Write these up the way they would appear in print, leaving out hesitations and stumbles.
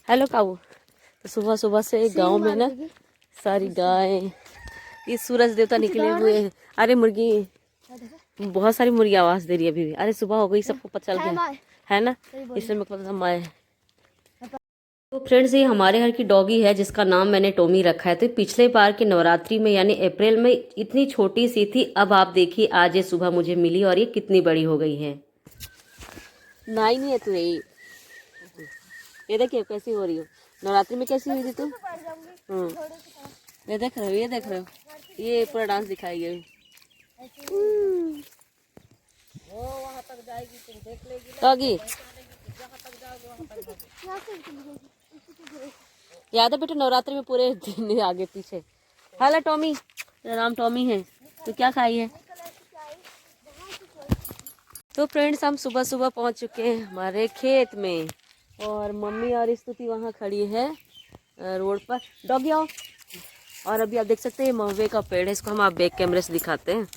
Hello काऊ। तो सुबह सुबह से गांव में ना सारी गायें, ये सूरज देवता निकले हुए हैं। अरे मुर्गी, बहुत सारी मुर्गी आवाज दे रही है अभी भी। अरे सुबह हो गई, सबको पता चल गया है ना, इसलिए मेरे को पता माए। तो फ्रेंड्स, ये हमारे घर की डॉगी है जिसका नाम मैंने टॉमी रखा है। तो पिछले बार के नवरात्रि में यानी अप्रैल में इतनी छोटी सी थी, अब आप देखिए आज ये सुबह मुझे मिली और ये कितनी बड़ी हो गई है। नाई नहीं है तू, ये देखिए कैसी हो रही हो। नवरात्रि में कैसी हुई थी तू? ये देख रहे हो, ये देख रहे हो, ये पूरा डांस दिखाई गई। डॉगी याद है बेटा, नवरात्रि में पूरे दिन आगे पीछे। हेलो टॉमी, मेरा नाम टॉमी है। तो क्या खाई है? तो फ्रेंड्स, हम सुबह सुबह पहुंच चुके हैं हमारे खेत में और मम्मी और स्तुति वहाँ खड़ी है रोड पर। डॉगी आओ। और अभी आप देख सकते हैं ये महुए का पेड़ है, इसको हम आप बैक कैमरे से दिखाते हैं।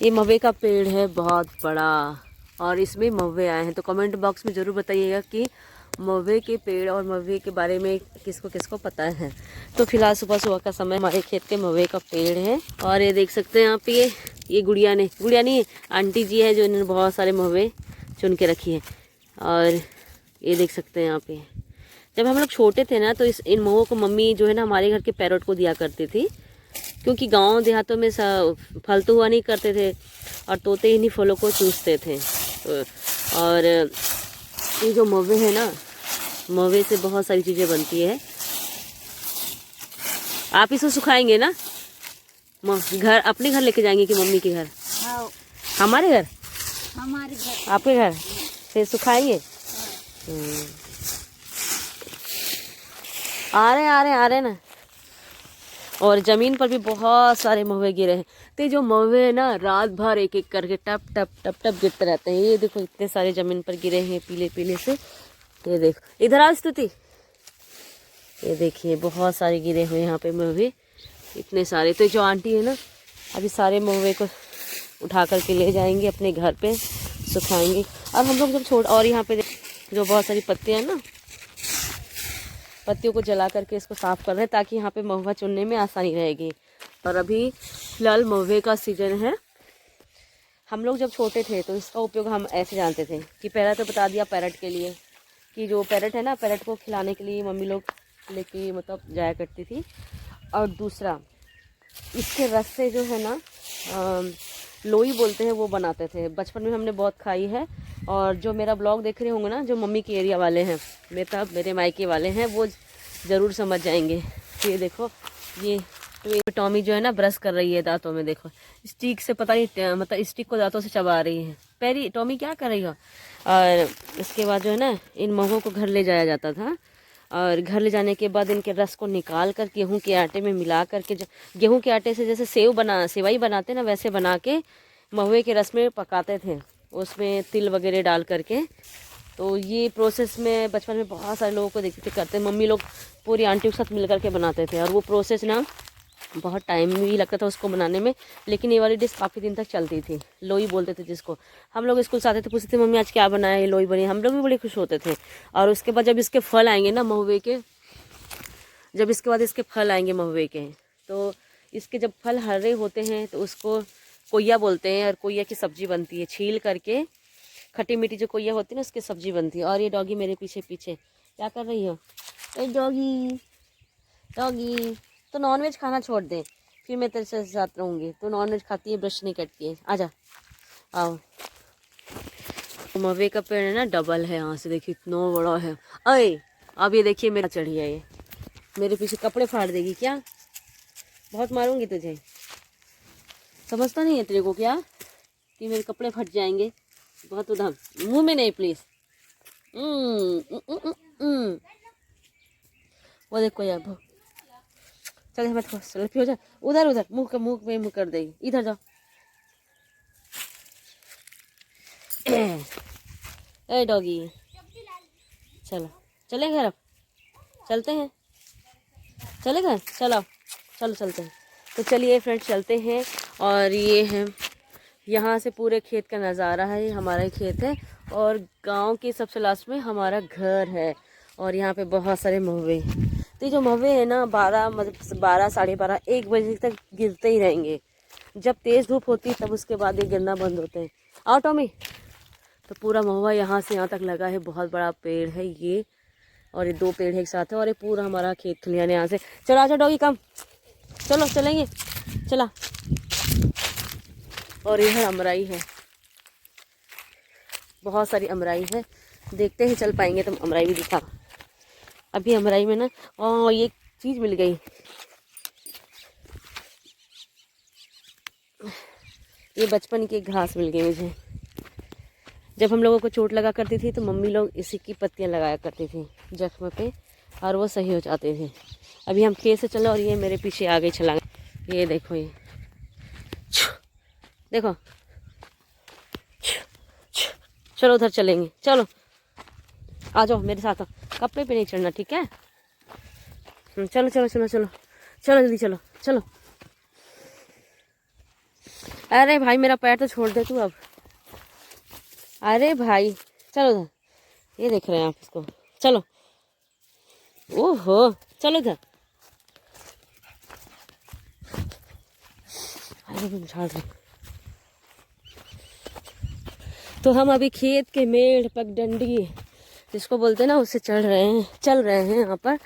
ये महुए का पेड़ है बहुत बड़ा और इसमें महुए आए हैं। तो कमेंट बॉक्स में ज़रूर बताइएगा कि महुए के पेड़ और महुए के बारे में किसको किसको पता है। तो फिलहाल सुबह सुबह का समय हमारे खेत के महुए का पेड़ है और ये देख सकते हैं आप, ये गुड़िया नहीं है, आंटी जी है जो इन्होंने बहुत सारे महुए चुन के रखी है। और ये देख सकते हैं यहाँ पे, जब हम लोग छोटे थे ना तो इन महुओं को मम्मी जो है ना हमारे घर के पैरोट को दिया करती थी, क्योंकि गांव देहातों में फल तो हुआ नहीं करते थे और तोते इन्हीं फलों को चूसते थे। और ये जो महुए है ना, महुए से बहुत सारी चीज़ें बनती है। आप इसको सुखाएंगे ना, घर अपने घर लेके जाएंगे कि मम्मी के घर? हमारे घर, आपके घर फिर सुखाएंगे। आ रहे ना। और ज़मीन पर भी बहुत सारे महुए गिरे हैं। तो ये जो महुए हैं ना, रात भर एक एक करके टप टप टप टप गिरते रहते हैं। ये देखो इतने सारे ज़मीन पर गिरे हैं पीले पीले से। ये देखो, इधर आओ स्तुति, ये देखिए बहुत सारे गिरे हुए यहाँ पे महुए, इतने सारे। तो जो आंटी है ना, अभी सारे महुए को उठा करके ले जाएंगे अपने घर पे, सुखाएंगे। और हम लोग जब और यहाँ पे जो बहुत सारी पत्तियाँ हैं ना, पत्तियों को जला करके इसको साफ़ कर रहे हैं ताकि यहाँ पे महुआ चुनने में आसानी रहेगी। और अभी फिलहाल महुए का सीजन है। हम लोग जब छोटे थे तो इसका उपयोग हम ऐसे जानते थे कि पहला तो बता दिया पैरट के लिए, कि जो पैरट है ना, पैरट को खिलाने के लिए मम्मी लोग लेके मतलब जाया करती थी। और दूसरा, इसके रस से जो है ना लोई बोलते हैं, वो बनाते थे। बचपन में हमने बहुत खाई है। और जो मेरा ब्लॉग देख रहे होंगे ना, जो मम्मी के एरिया वाले हैं, मेरे मायके वाले हैं, वो ज़रूर समझ जाएंगे। ये देखो, ये टॉमी जो है ना ब्रश कर रही है दांतों में। देखो स्टिक से, पता नहीं मतलब स्टिक को दांतों से चबा रही है। पैरी टॉमी क्या कर रही है। और इसके बाद जो है ना, इन महुओं को घर ले जाया जाता था और घर ले जाने के बाद इनके रस को निकाल कर गेहूं के आटे में मिला करके, गेहूं के आटे से जैसे सेवई बनाते ना, वैसे बना के महुए के रस में पकाते थे, उसमें तिल वगैरह डाल करके। तो ये प्रोसेस में बचपन में बहुत सारे लोगों को देखते थे करते। मम्मी लोग पूरी आंटियों के साथ मिल करके बनाते थे और वो प्रोसेस ना बहुत टाइम भी लगता था उसको बनाने में, लेकिन ये वाली डिश काफ़ी दिन तक चलती थी। लोई बोलते थे जिसको। हम लोग स्कूल से आते थे, पूछते थे मम्मी आज क्या बनाया, ये लोई बनी। हम लोग भी बड़े खुश होते थे। और उसके बाद जब इसके फल आएंगे ना महुए के, फल आएंगे महुए के, तो इसके जब फल हरे होते हैं तो उसको कोइया बोलते हैं और कोइया की सब्जी बनती है। छील करके खट्टी मीठी जो कोइया होती है ना, उसकी सब्जी बनती है। और ये डॉगी मेरे पीछे पीछे क्या कर रही हो? डॉगी तो नॉनवेज खाना छोड़ दे, फिर मैं तेरे से साथ रहूँगी। तो नॉनवेज खाती है, ब्रश नहीं करती है। आजा, आओ। महुए का पेड़ है ना, डबल है। यहाँ से देखिए इतना बड़ा है। अरे अब ये देखिए मेरा चढ़ी है, ये मेरे पीछे कपड़े फाड़ देगी क्या? बहुत मारूंगी तुझे। समझता नहीं है तेरे को क्या कि मेरे कपड़े फट जाएंगे? बहुत उधम, मुंह में नहीं प्लीज। वो देखो यार, चल मत सेल्फी हो जा। उधर मुंह पे मुंह कर देगी। इधर जाओ। ए डॉगी, चलो चले घर, अब चलते हैं, चले घर, चलो चलते हैं। तो चलिए फ्रेंड्स चलते हैं। और ये है यहाँ से पूरे खेत का नज़ारा है, ये हमारा ही खेत है और गांव के सबसे लास्ट में हमारा घर है। और यहाँ पे बहुत सारे महुए। तो ये जो महुए हैं ना 12 मतलब 12 साढ़े 12 1 बजे तक गिरते ही रहेंगे। जब तेज़ धूप होती है तब उसके बाद ये गिरना बंद होते हैं। आओ टॉमी। तो पूरा महुआ यहाँ से यहाँ तक लगा है, बहुत बड़ा पेड़ है ये, और ये 2 पेड़ है एक साथ है, और ये पूरा हमारा खेत खलियान यहाँ से। चलो आजा डॉगी कम, चलो चलेंगे, चला। और ये अमराई है, बहुत सारी अमराई है, देखते हैं चल पाएंगे तो अमराई भी दिखा। अभी अमराई में ना ये चीज़ मिल गई, ये बचपन की घास मिल गई मुझे। जब हम लोगों को चोट लगा करती थी तो मम्मी लोग इसी की पत्तियां लगाया करती थी जख्म पे, और वो सही हो जाते थे। अभी हम खेत से चलो और ये मेरे पीछे आ गई छलांग। ये देखो, ये देखो, चलो उधर चलेंगे, चलो आ जाओ मेरे साथ। कपड़े पे नहीं चढ़ना, ठीक है? चलो चलो चलो चलो चलो जल्दी चलो चलो। अरे भाई मेरा पैर तो छोड़ दे तू अब। अरे भाई चलो उधर, ये देख रहे हैं आप इसको, चलो। ओहो चलो उधर। अरे झाड़ रहे। तो हम अभी खेत के मेड़ पगडंडी जिसको बोलते हैं ना उससे चल रहे हैं यहाँ पर।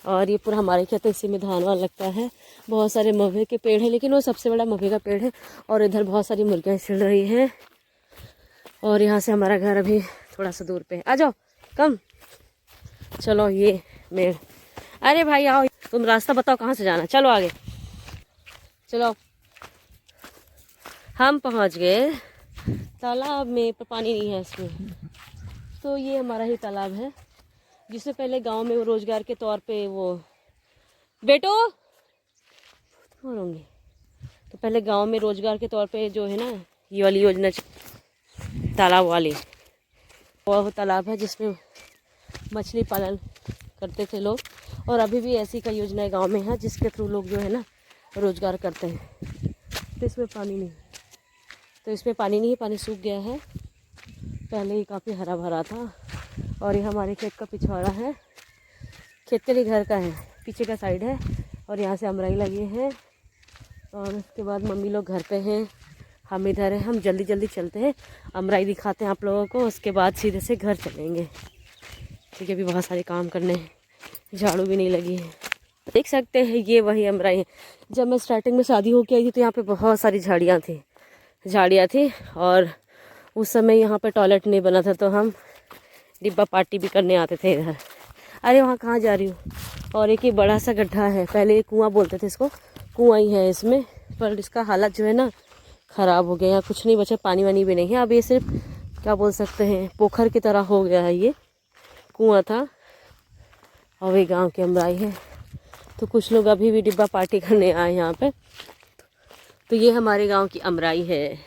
और ये पूरा हमारे खेत है, इसी में धान वान लगता है। बहुत सारे महुए के पेड़ हैं, लेकिन वो सबसे बड़ा महुए का पेड़ है। और इधर बहुत सारी मुर्गियाँ चल रही हैं। और यहाँ से हमारा घर अभी थोड़ा सा दूर पे है। आ जाओ कम, चलो ये मेड़। अरे भाई आओ, तुम रास्ता बताओ कहाँ से जाना, चलो आगे चलो। हम पहुँच गए तालाब में, पर पानी नहीं है इसमें। तो ये हमारा ही तालाब है, जिससे पहले गांव में वो रोजगार के तौर पे वो बेटो होंगे। तो पहले गांव में रोजगार के तौर पे जो है ना ये वाली योजना तालाब वाली, वो तालाब है जिसमें मछली पालन करते थे लोग। और अभी भी ऐसी कई योजनाएं गांव में है जिसके थ्रू लोग जो है ना रोजगार करते हैं। तो इसमें पानी नहीं, तो इसमें पानी नहीं है, पानी सूख गया है। पहले ही काफ़ी हरा भरा था। और ये हमारे खेत का पिछवाड़ा है, खेत के लिए घर का है, पीछे का साइड है। और यहाँ से अमराई लगे हैं। और उसके बाद मम्मी लोग घर पे हैं, हम इधर हैं। हम जल्दी जल्दी चलते हैं, अमराई दिखाते हैं आप लोगों को, उसके बाद सीधे से घर चलेंगे, क्योंकि अभी बहुत सारे काम करने हैं, झाड़ू भी नहीं लगी है। देख सकते हैं ये वही अमराई है। जब मैं स्टार्टिंग में शादी होकर आई थी तो यहाँ पे बहुत सारी झाड़ियाँ थी। और उस समय यहाँ पे टॉयलेट नहीं बना था, तो हम डिब्बा पार्टी भी करने आते थे इधर। अरे वहाँ कहाँ जा रही हूँ। और एक ये बड़ा सा गड्ढा है, पहले ये कुआं बोलते थे इसको, कुआं ही है इसमें, पर इसका हालत जो है ना ख़राब हो गया। यहाँ कुछ नहीं बचा, पानी वानी भी नहीं है। अब ये सिर्फ क्या बोल सकते हैं, पोखर की तरह हो गया है। ये कुआं था और ये गाँव की अमराई है। तो कुछ लोग अभी भी डिब्बा पार्टी करने आए यहाँ पे। तो ये हमारे गांव की अमराई है।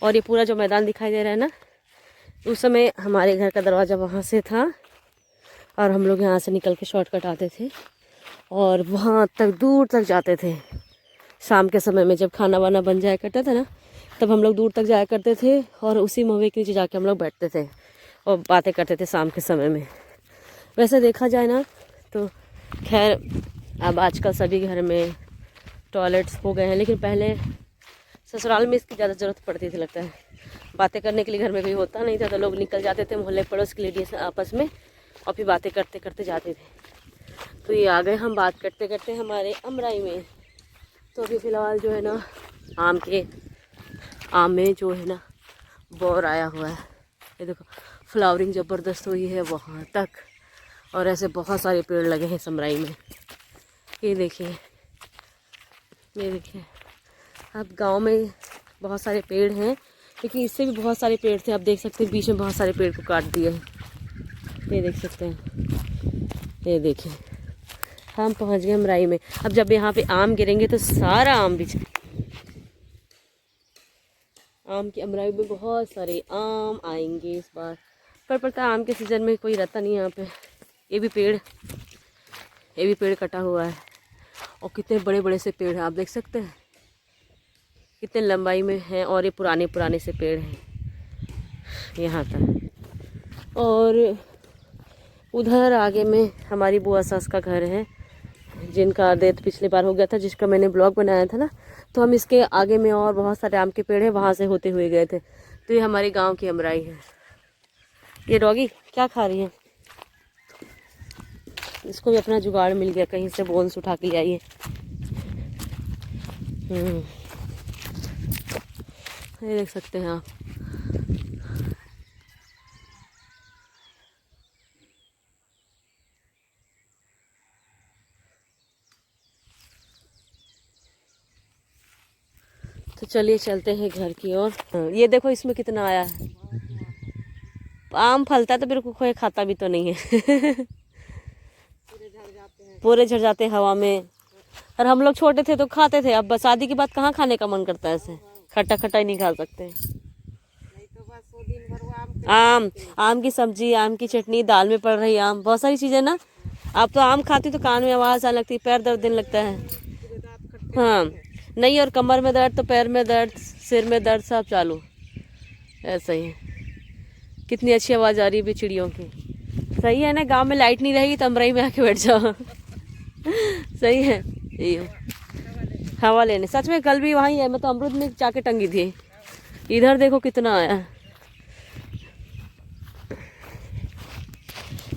और ये पूरा जो मैदान दिखाई दे रहा है ना, उस समय हमारे घर का दरवाज़ा वहाँ से था, और हम लोग यहाँ से निकल के शॉर्टकट आते थे और वहाँ तक दूर तक जाते थे। शाम के समय में जब खाना वाना बन जाया करता था ना, तब हम लोग दूर तक जाया करते थे और उसी महुए के नीचे जाके हम लोग बैठते थे और बातें करते थे शाम के समय में। वैसे देखा जाए ना तो खैर अब आजकल सभी घर में टॉयलेट्स हो गए हैं, लेकिन पहले ससुराल में इसकी ज़्यादा ज़रूरत पड़ती थी लगता है। बातें करने के लिए घर में कोई होता नहीं था, तो लोग निकल जाते थे मोहल्ले पड़ोस के लेडीज आपस में, और फिर बातें करते करते जाते थे। तो ये आ गए हम बात करते करते हमारे अमराई में। तो अभी फ़िलहाल जो है ना आम में जो है ना बोर आया हुआ है। ये देखो फ्लावरिंग ज़बरदस्त हुई है वहाँ तक, और ऐसे बहुत सारे पेड़ लगे हैं समराई में। ये देखिए अब गांव में बहुत सारे पेड़ हैं, लेकिन इससे भी बहुत सारे पेड़ थे। आप देख सकते हैं बीच में बहुत सारे पेड़ को काट दिया है। ये देख सकते हैं, ये देखिए हम पहुंच गए अमराई में। अब जब यहाँ पे आम गिरेंगे तो सारा आम बिछ, आम की अमराई में बहुत सारे आम आएंगे इस बार। पर पता आम के सीज़न में कोई रहता नहीं यहाँ पे। ये भी पेड़ कटा हुआ है, और कितने बड़े बड़े से पेड़ हैं आप देख सकते हैं, कितने लंबाई में हैं। और ये पुराने से पेड़ हैं यहाँ तक। और उधर आगे में हमारी बुआ सास का घर है, जिनका डेथ पिछली बार हो गया था, जिसका मैंने ब्लॉग बनाया था ना। तो हम इसके आगे में और बहुत सारे आम के पेड़ है, वहाँ से होते हुए गए थे। तो ये हमारे गांव की अमराई है। ये डॉगी क्या खा रही है? इसको भी अपना जुगाड़ मिल गया, कहीं से बोन्स उठा के ले आई है। ये देख सकते हैं आप। तो चलिए चलते हैं घर की ओर। ये देखो इसमें कितना आया है। आम फलता है तो बिल्कुल कोई खाता भी तो नहीं है। पूरे झड़ जाते हैं हवा में। और हम लोग छोटे थे तो खाते थे, अब शादी के बाद कहाँ खाने का मन करता है ऐसे। खट्टा खट्टा ही नहीं खा सकते। आम की सब्जी, आम की चटनी, दाल में पड़ रही आम, बहुत सारी चीजें ना। अब तो आम खाती तो कान में आवाज आने लगती, पैर दर्द देने लगता है। हाँ नहीं, और कमर में दर्द तो पैर में दर्द, सिर में दर्द, सब चालू ऐसा ही है। कितनी अच्छी आवाज आ रही है चिड़ियों की। सही है ना, गांव में लाइट नहीं रहेगी तो अमराई में आके बैठ जाओ। सही है ये हवा लेने। सच में कल भी वहीं है, मैं तो अमरूद में जाके टंगी थी। इधर देखो कितना आया।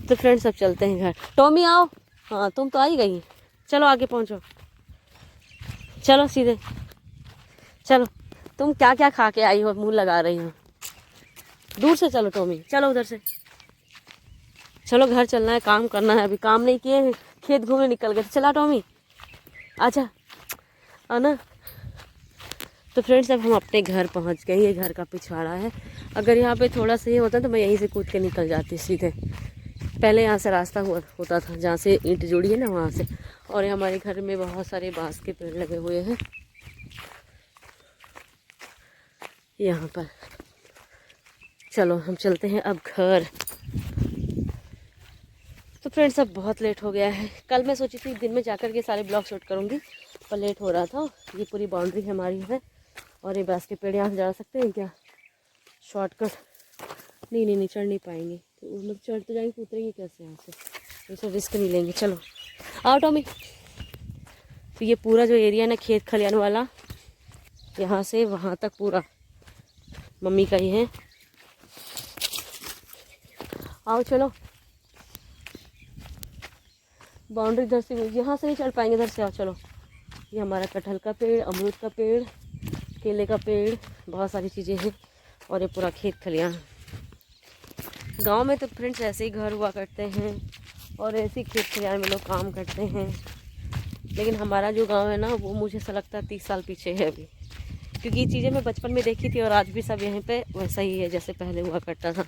तो फ्रेंड्स अब चलते हैं घर। टॉमी आओ। हाँ तुम तो आ ही गई, चलो आगे पहुंचो, चलो सीधे चलो। तुम क्या क्या खा के आई हो, मुंह लगा रही हो। दूर से चलो टॉमी, चलो उधर से चलो। घर चलना है, काम करना है। अभी काम नहीं किए, खेत घूमने निकल गए। चला टॉमी आजा आना। तो फ्रेंड्स अब हम अपने घर पहुंच गए। ये घर का पिछवाड़ा है। अगर यहाँ पे थोड़ा सा ये होता तो मैं यहीं से कूद के निकल जाती सीधे। पहले यहाँ से रास्ता होता था, जहाँ से ईंट जुड़ी है ना वहाँ से। और ये हमारे घर में बहुत सारे बांस के पेड़ लगे हुए हैं यहाँ पर। चलो हम चलते हैं अब घर। तो फ्रेंड्स अब बहुत लेट हो गया है। कल मैं सोची थी दिन में जाकर के सारे ब्लॉग शूट करूँगी, पर लेट हो रहा था। ये पूरी बाउंड्री हमारी है। और ये बांस के पेड़ यहाँ से जा सकते हैं क्या? शॉर्टकट नहीं नहीं नहीं, चढ़ नहीं पाएंगे। तो मतलब चढ़ तो जाएंगे, उतरेंगे कैसे यहाँ से? ऐसा रिस्क नहीं लेंगे। चलो आओ टॉमी। तो ये पूरा जो एरिया ना खेत खलियान वाला, यहाँ से वहाँ तक पूरा मम्मी का ही है। आओ चलो। बाउंड्री इधर से, यहाँ से नहीं चढ़ पाएंगे, इधर से आओ चलो। ये हमारा कटहल का पेड़, अमरूद का पेड़, केले का पेड़, बहुत सारी चीज़ें हैं। और ये पूरा खेत खलियान। गांव में तो फ्रेंड्स ऐसे ही घर हुआ करते हैं और ऐसे ही खेत खलियान में लोग काम करते हैं। लेकिन हमारा जो गांव है ना, वो मुझे ऐसा लगता है 30 साल पीछे है अभी। क्योंकि ये चीज़ें मैं बचपन में देखी थी और आज भी सब यहीं पे वैसा ही है जैसे पहले हुआ करता था।